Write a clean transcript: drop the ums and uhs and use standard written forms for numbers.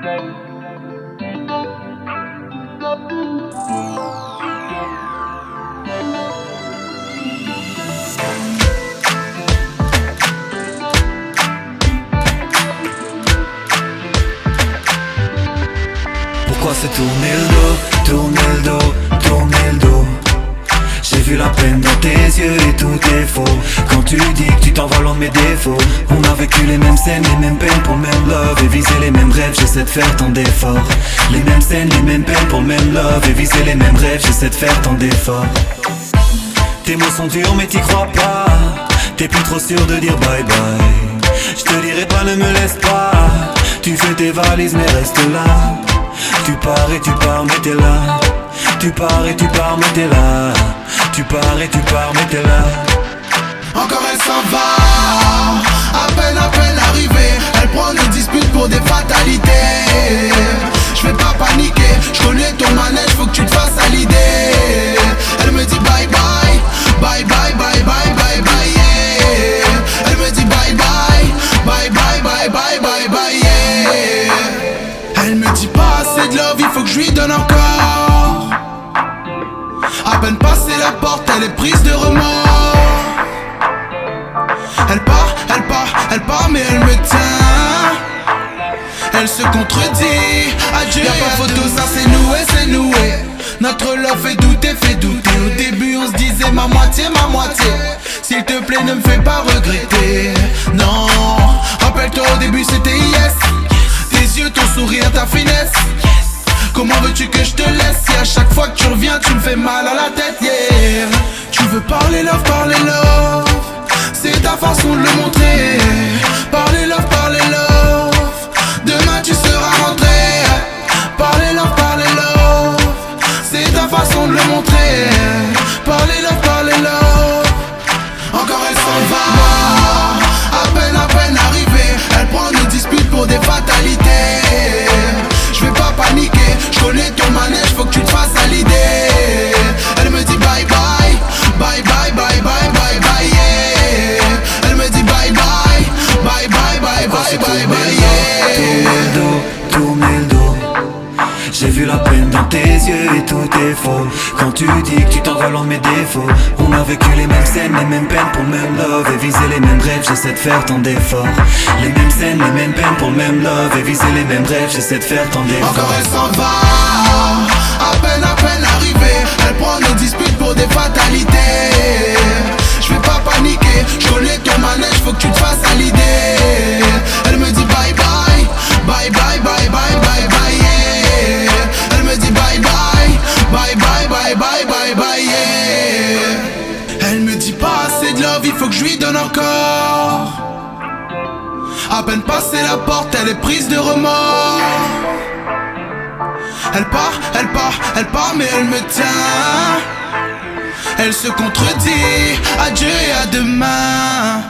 Pourquoi se tourner le dos, tourner le dos, tourner le dos? J'ai vu la peine dans tes yeux et tout est faux. Quand tu dis que tu t'envoles loin de mes défauts. On a vécu les mêmes scènes, les mêmes peines pour le même love. Et viser les mêmes rêves, j'essaie de faire tant d'efforts. Les mêmes scènes, les mêmes peines pour le même love. Et viser les mêmes rêves, j'essaie de faire tant d'efforts. Tes mots sont durs mais t'y crois pas. T'es plus trop sûr de dire bye bye. Je te dirai pas ne me laisse pas. Tu fais tes valises mais reste là. Tu pars et tu pars mais t'es là. Tu pars et tu pars mais t'es là. Tu pars et tu pars mais t'es là. Encore elle s'en va, à peine arrivée. Elle prend des disputes pour des fatalités. Je vais pas paniquer, je connais ton manège, faut que tu te fasses à l'idée. Elle me dit bye bye, bye bye bye bye bye bye yeah. Elle me dit bye bye, bye bye bye bye bye bye yeah. Elle me dit pas assez de love, il faut que je lui donne encore. À peine passé la porte, elle est prise de remords. Elle part, mais elle me tient. Elle se contredit, adieu. Y'a pas photo, ça c'est noué. Notre love fait douter. Au début on se disait ma moitié. S'il te plaît ne me fais pas regretter. Non, rappelle-toi au début c'était yes. Tes yeux, ton sourire, ta finesse. Comment veux-tu que je te laisse si à chaque fois que tu reviens tu me fais mal à la tête, yeah. Tu veux parler love, c'est ta façon de le montrer. Parler love, demain tu seras rentré. Parler love, c'est ta façon de le montrer. Parler love, encore elle s'en va. À peine arrivée, elle prend des disputes pour des fatalités. Je vais pas paniquer, je connais ton manège, faut que tu te fasses à l'idée. Elle me dit bye bye, bye bye bye bye bye bye yeah. Elle me dit bye bye, bye bye bye bye bye bye yeah. Tourner le dos, tourner le dos. J'ai vu la peine dans tes yeux et tout est faux. Quand tu dis que tu t'envoles loin de mes défauts. On a vécu les mêmes scènes, les mêmes peines pour le même love. Et viser les mêmes rêves, j'essaie de faire tant d'efforts. Les mêmes scènes, les mêmes peines pour le même love. Et viser les mêmes rêves, j'essaie de faire tant d'efforts. Encore elle s'en va, à peine arrivée. Elle prend des disputes pour des fatalités. Je vais pas paniquer, je connais ton manège, faut que tu te fasses à l'idée. Elle me dit bye bye, bye bye bye bye bye bye yeah. Elle me dit bye bye, bye bye bye bye bye bye yeah. Elle me dit pas assez de love, il faut que je lui donne encore. À peine passé la porte, elle est prise de remords. Elle part, mais elle me tient. Elle se contredit, adieu et à demain.